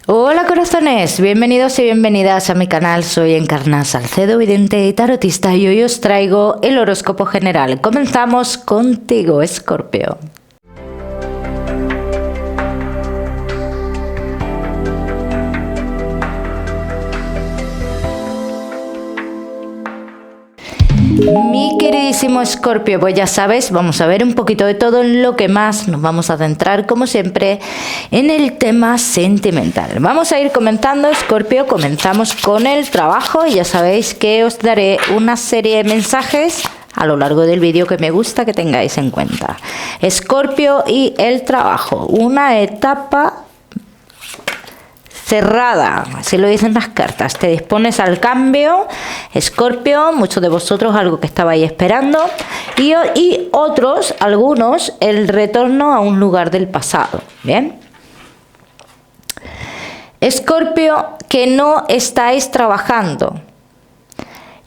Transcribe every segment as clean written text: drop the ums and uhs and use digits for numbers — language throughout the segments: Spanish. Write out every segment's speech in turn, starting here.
Hola corazones, bienvenidos y bienvenidas a mi canal. Soy Encarna Salcedo, vidente y tarotista, y hoy os traigo el horóscopo general. Comenzamos contigo, Escorpio. Mi queridísimo Escorpio, pues ya sabes, vamos a ver un poquito de todo. En lo que más nos vamos a centrar, como siempre, en el tema sentimental. Vamos a ir comentando, Escorpio. Comenzamos con el trabajo y ya sabéis que os daré una serie de mensajes a lo largo del vídeo que me gusta que tengáis en cuenta. Escorpio y el trabajo, una etapa cerrada, así lo dicen las cartas. Te dispones al cambio, Escorpio, muchos de vosotros algo que estabais esperando, y otros, algunos, el retorno a un lugar del pasado. Bien, Escorpio, que no estáis trabajando.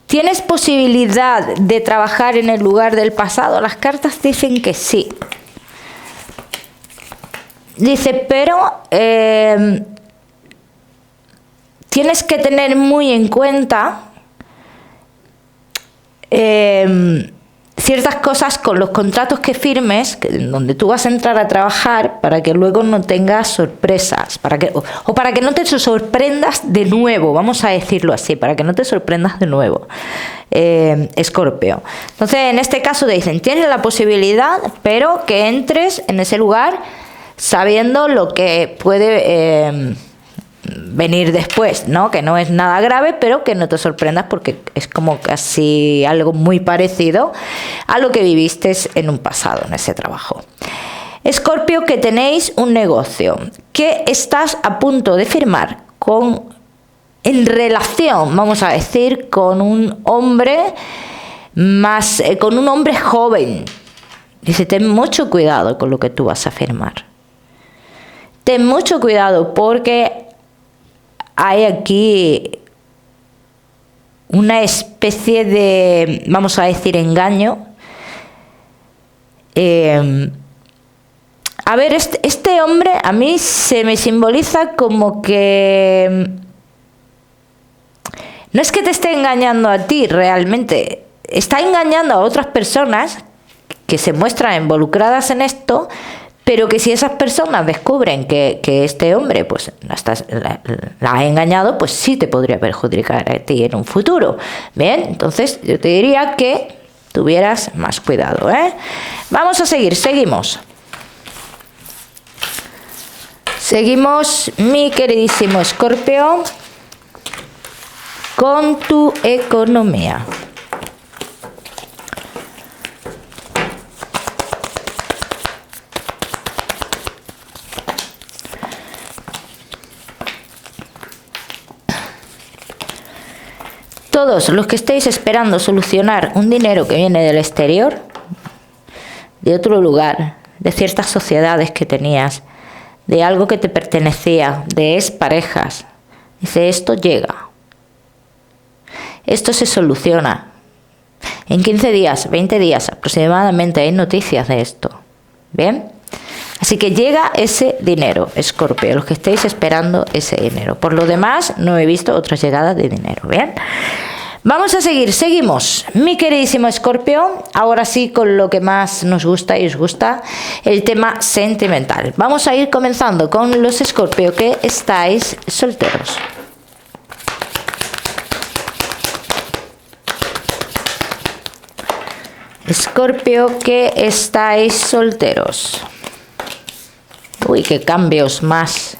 ¿Tienes posibilidad de trabajar en el lugar del pasado? Las cartas dicen que sí. Dice, pero tienes que tener muy en cuenta ciertas cosas con los contratos que firmes, donde tú vas a entrar a trabajar, para que luego no tengas sorpresas, para que no te sorprendas de nuevo, vamos a decirlo así, para que no te sorprendas de nuevo, Escorpio. Entonces, en este caso te dicen, tienes la posibilidad, pero que entres en ese lugar sabiendo lo que puede venir después, ¿no? Que no es nada grave, pero que no te sorprendas porque es como casi algo muy parecido a lo que viviste en un pasado, en ese trabajo. Escorpio, que tenéis un negocio, que estás a punto de firmar en relación, vamos a decir, con un hombre con un hombre joven. Dice, ten mucho cuidado con lo que tú vas a firmar. Ten mucho cuidado porque hay aquí una especie de, vamos a decir, engaño. A ver, este hombre a mí se me simboliza como que no es que te esté engañando a ti realmente, está engañando a otras personas que se muestran involucradas en esto, pero que si esas personas descubren que este hombre pues la ha engañado, pues sí te podría perjudicar a ti en un futuro. Bien, entonces yo te diría que tuvieras más cuidado, ¿eh? Vamos a seguimos. Seguimos, mi queridísimo Escorpio, con tu economía. Todos los que estéis esperando solucionar un dinero que viene del exterior, de otro lugar, de ciertas sociedades que tenías, de algo que te pertenecía, de exparejas, dice, esto llega. Esto se soluciona. En 15 días, 20 días aproximadamente hay noticias de esto. ¿Bien? Así que llega ese dinero, Escorpio, los que estéis esperando ese dinero. Por lo demás, no he visto otras llegadas de dinero. ¿Bien? Vamos a seguimos, mi queridísimo Escorpio, ahora sí con lo que más nos gusta y os gusta, el tema sentimental. Vamos a ir comenzando con los Escorpio que estáis solteros. Escorpio que estáis solteros. Uy, qué cambios más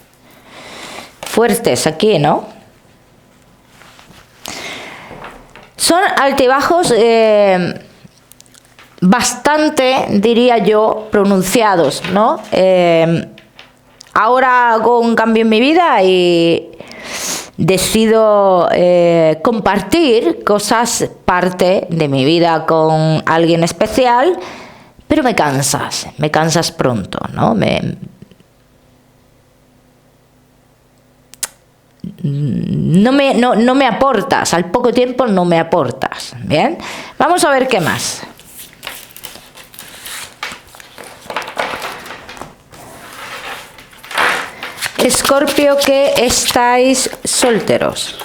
fuertes aquí, ¿no? Son altibajos bastante, diría yo, pronunciados, ¿no? Ahora hago un cambio en mi vida y decido compartir parte de mi vida con alguien especial, pero me cansas pronto, ¿no? No me aportas, al poco tiempo no me aportas. Bien, vamos a ver qué más. Escorpio, que estáis solteros.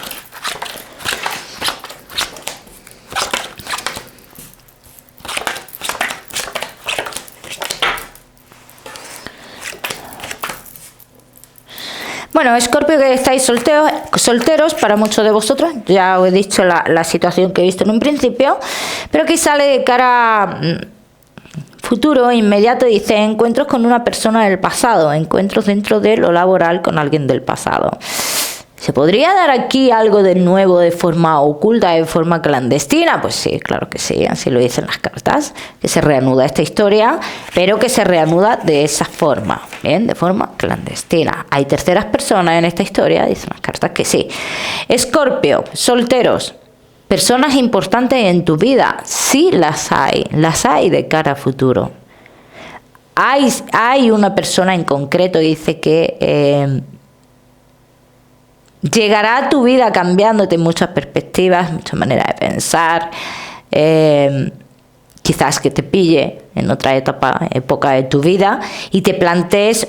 Bueno, Escorpio, que estáis solteros, para muchos de vosotros, ya os he dicho la situación que he visto en un principio, pero que sale de cara futuro, inmediato, dice encuentros con una persona del pasado, encuentros dentro de lo laboral con alguien del pasado. ¿Se podría dar aquí algo de nuevo de forma oculta, de forma clandestina? Pues sí, claro que sí, así lo dicen las cartas, que se reanuda esta historia, pero que se reanuda de esa forma, ¿bien? De forma clandestina. Hay terceras personas en esta historia, dicen las cartas que sí. Escorpio, solteros, personas importantes en tu vida, sí las hay de cara a futuro. Hay una persona en concreto, dice que llegará a tu vida cambiándote muchas perspectivas, muchas maneras de pensar, quizás que te pille en otra época de tu vida y te plantees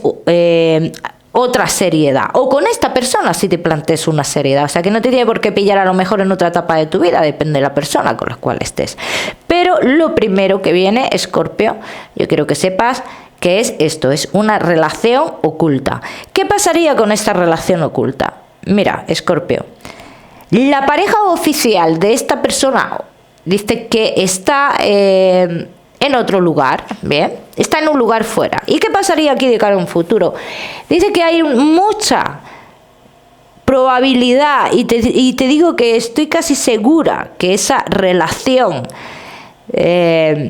otra seriedad, o con esta persona si te plantees una seriedad, o sea que no te tiene por qué pillar a lo mejor en otra etapa de tu vida, depende de la persona con la cual estés. Pero lo primero que viene, Escorpio, yo quiero que sepas que es esto, es una relación oculta. ¿Qué pasaría con esta relación oculta? Mira, Escorpio, la pareja oficial de esta persona dice que está en otro lugar, ¿bien? Está en un lugar fuera. ¿Y qué pasaría aquí de cara a un futuro? Dice que hay mucha probabilidad, y te digo que estoy casi segura que esa relación,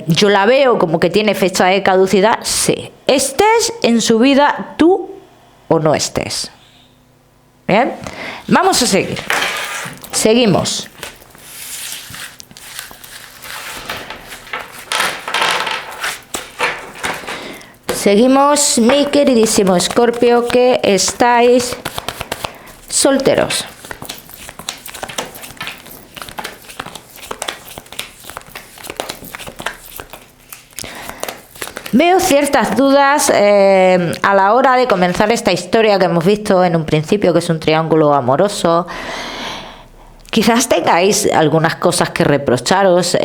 yo la veo como que tiene fecha de caducidad, sí. Estés en su vida tú o no estés. Bien, vamos a seguir. Seguimos. Seguimos, mi queridísimo Escorpio, que estáis solteros. Veo ciertas dudas a la hora de comenzar esta historia que hemos visto en un principio, que es un triángulo amoroso. Quizás tengáis algunas cosas que reprocharos,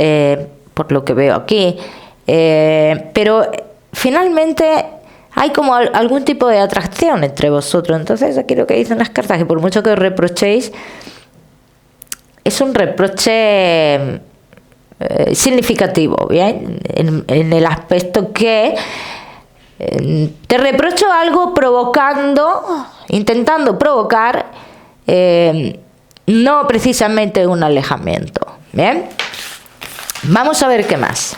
por lo que veo aquí, pero finalmente hay como algún tipo de atracción entre vosotros. Entonces aquí lo que dicen las cartas, que por mucho que os reprochéis, es un reproche significativo, ¿bien? En el aspecto que te reprocho algo intentando provocar, no precisamente un alejamiento, ¿bien? Vamos a ver qué más.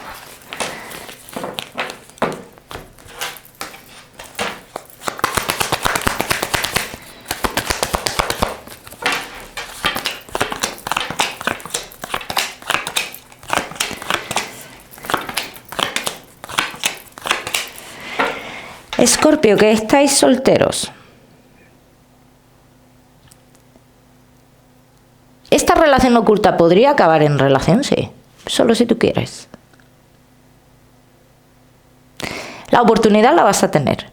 Escorpio, que estáis solteros. ¿Esta relación oculta podría acabar en relación? Sí, solo si tú quieres. La oportunidad la vas a tener,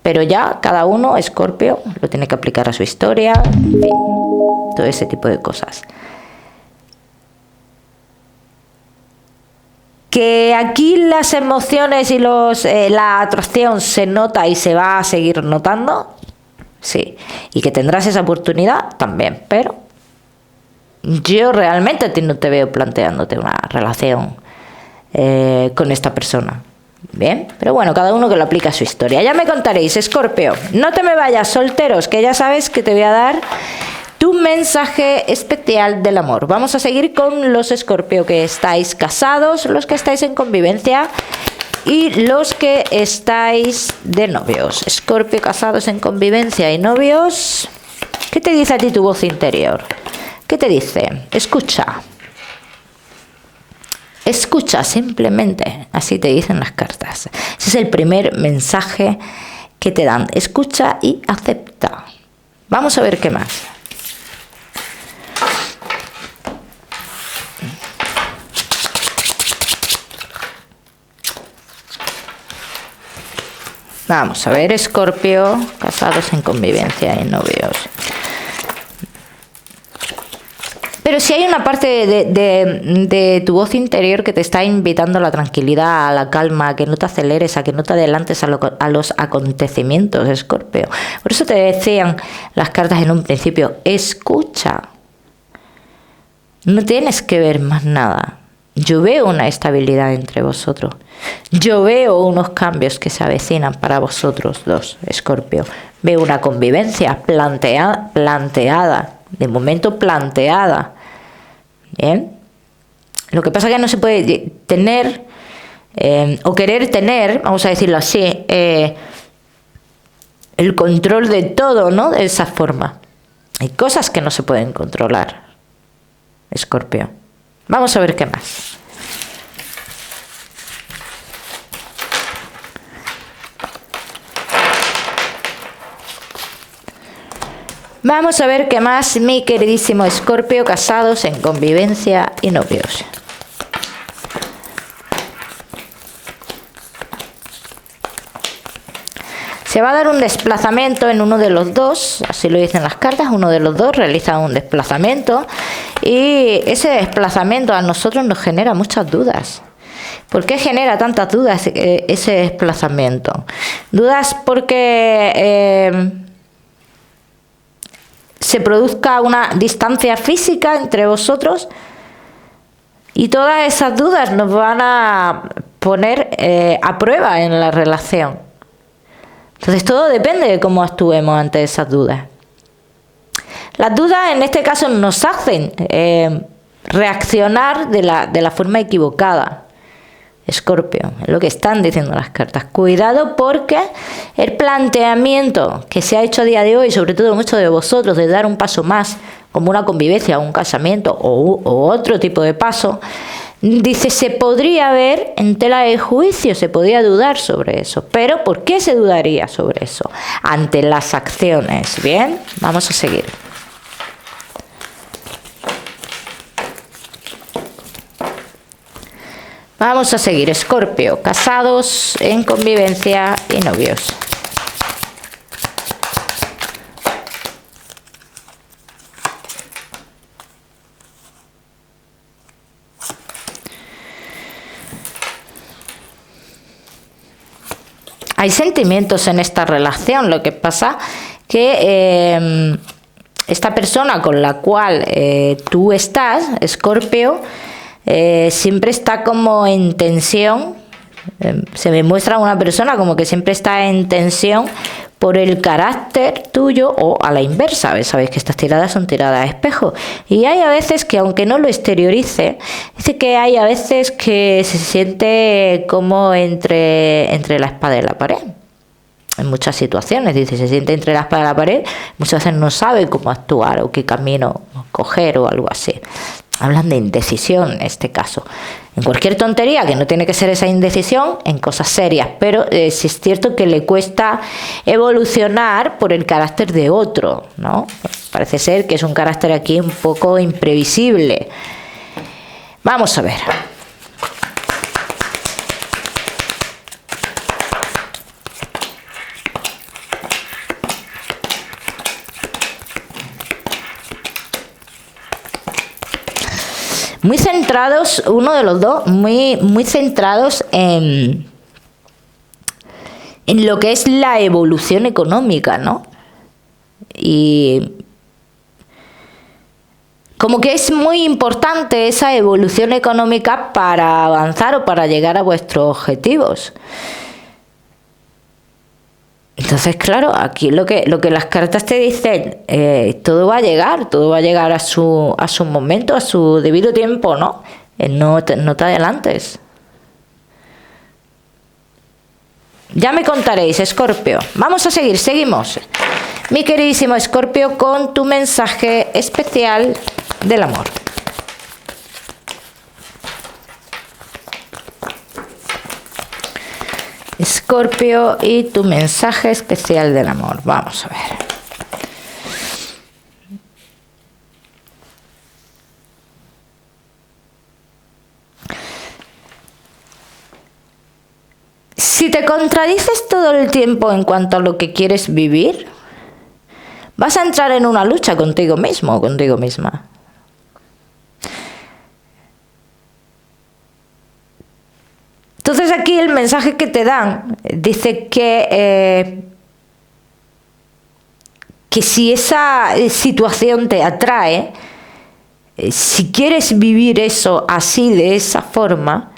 pero ya cada uno, Escorpio, lo tiene que aplicar a su historia, en fin, todo ese tipo de cosas. Que aquí las emociones y la atracción se nota y se va a seguir notando, sí, y que tendrás esa oportunidad también, pero yo realmente a ti no te veo planteándote una relación con esta persona, bien, pero bueno, cada uno que lo aplica a su historia. Ya me contaréis, Escorpio, no te me vayas, solteros, que ya sabes que te voy a dar tu mensaje especial del amor. Vamos a seguir con los Escorpio que estáis casados, los que estáis en convivencia y los que estáis de novios. Escorpio, casados, en convivencia y novios. ¿Qué te dice a ti tu voz interior? ¿Qué te dice? Escucha. Escucha simplemente, así te dicen las cartas. Ese es el primer mensaje que te dan. Escucha y acepta. Vamos a ver qué más. Vamos a ver, Escorpio, casados, en convivencia y novios. Pero si hay una parte de tu voz interior que te está invitando a la tranquilidad, a la calma, a que no te aceleres, a que no te adelantes a los acontecimientos, Escorpio. Por eso te decían las cartas en un principio, escucha. No tienes que ver más nada. Yo veo una estabilidad entre vosotros. Yo veo unos cambios que se avecinan para vosotros dos, Escorpio. Veo una convivencia planteada, de momento planteada. Bien. Lo que pasa es que no se puede tener o querer tener, vamos a decirlo así, el control de todo, ¿no? De esa forma. Hay cosas que no se pueden controlar, Escorpio. Vamos a ver qué más. Vamos a ver qué más, mi queridísimo Escorpio, casados, en convivencia y novios. Se va a dar un desplazamiento en uno de los dos, así lo dicen las cartas, uno de los dos realiza un desplazamiento y ese desplazamiento a nosotros nos genera muchas dudas. ¿Por qué genera tantas dudas ese desplazamiento? Dudas porque se produzca una distancia física entre vosotros y todas esas dudas nos van a poner a prueba en la relación. Entonces todo depende de cómo actuemos ante esas dudas. Las dudas en este caso nos hacen reaccionar de la forma equivocada. Escorpio, es lo que están diciendo las cartas. Cuidado porque el planteamiento que se ha hecho a día de hoy, sobre todo muchos de vosotros, de dar un paso más, como una convivencia, un casamiento o otro tipo de paso, dice, se podría ver en tela de juicio, se podría dudar sobre eso. Pero ¿por qué se dudaría sobre eso? Ante las acciones. Bien, vamos a seguir. Vamos a seguir, Escorpio, casados, en convivencia y novios. Hay sentimientos en esta relación, lo que pasa que esta persona con la cual tú estás, Escorpio, siempre está como en tensión. Se me muestra una persona como que siempre está en tensión por el carácter tuyo o a la inversa. Sabéis que estas tiradas son tiradas a espejo. Y hay a veces que, aunque no lo exteriorice, dice que hay a veces que se siente como entre la espada y la pared. En muchas situaciones, dice, se siente entre la espada y la pared, muchas veces no sabe cómo actuar o qué camino coger o algo así. Hablan de indecisión en este caso. En cualquier tontería, que no tiene que ser esa indecisión, en cosas serias. Pero sí es cierto que le cuesta evolucionar por el carácter de otro, ¿no? Parece ser que es un carácter aquí un poco imprevisible. Vamos a ver. Muy centrados, uno de los dos, muy centrados en lo que es la evolución económica, ¿no? Y como que es muy importante esa evolución económica para avanzar o para llegar a vuestros objetivos. Entonces, claro, aquí lo que las cartas te dicen, todo va a llegar a su momento, a su debido tiempo, ¿no? No te adelantes. Ya me contaréis, Escorpio. Vamos a seguir, seguimos. Mi queridísimo Escorpio, con tu mensaje especial del amor. Escorpio y tu mensaje especial del amor. Vamos a ver. Si te contradices todo el tiempo en cuanto a lo que quieres vivir, vas a entrar en una lucha contigo mismo o contigo misma. Entonces aquí el mensaje que te dan dice que si esa situación te atrae, si quieres vivir eso así, de esa forma,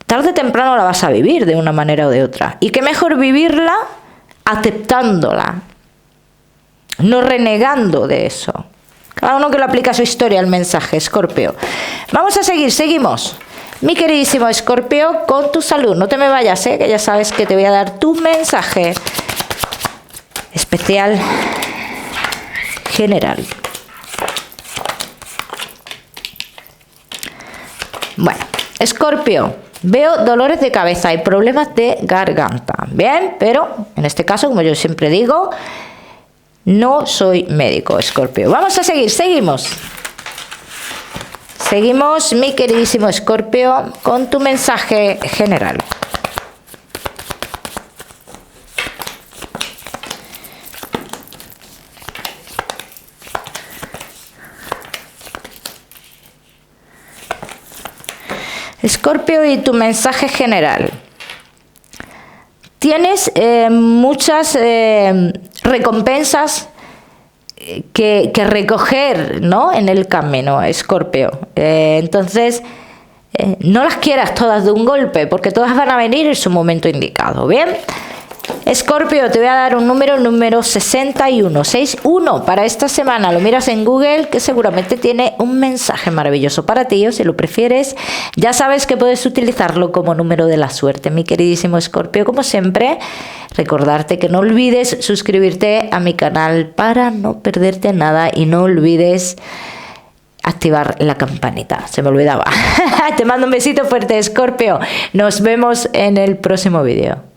tarde o temprano la vas a vivir de una manera o de otra. Y qué mejor vivirla aceptándola, no renegando de eso. Cada uno que lo aplica a su historia, el mensaje, Escorpio. Vamos a seguimos. Mi queridísimo Escorpio, con tu salud. No te me vayas, que ya sabes que te voy a dar tu mensaje especial general. Bueno, Escorpio, veo dolores de cabeza y problemas de garganta. Bien, pero en este caso, como yo siempre digo, no soy médico, Escorpio. Vamos a seguimos. Seguimos, mi queridísimo Escorpio, con tu mensaje general. Escorpio, y tu mensaje general. Tienes muchas recompensas que recoger, ¿no?, en el camino, Escorpio. Entonces, no las quieras todas de un golpe, porque todas van a venir en su momento indicado. Bien, Escorpio, te voy a dar un número 61 para esta semana. Lo miras en Google, que seguramente tiene un mensaje maravilloso para ti, o si lo prefieres, ya sabes que puedes utilizarlo como número de la suerte. Mi queridísimo Escorpio, como siempre, recordarte que no olvides suscribirte a mi canal para no perderte nada, y no olvides activar la campanita, se me olvidaba. Te mando un besito fuerte, Escorpio. Nos vemos en el próximo vídeo.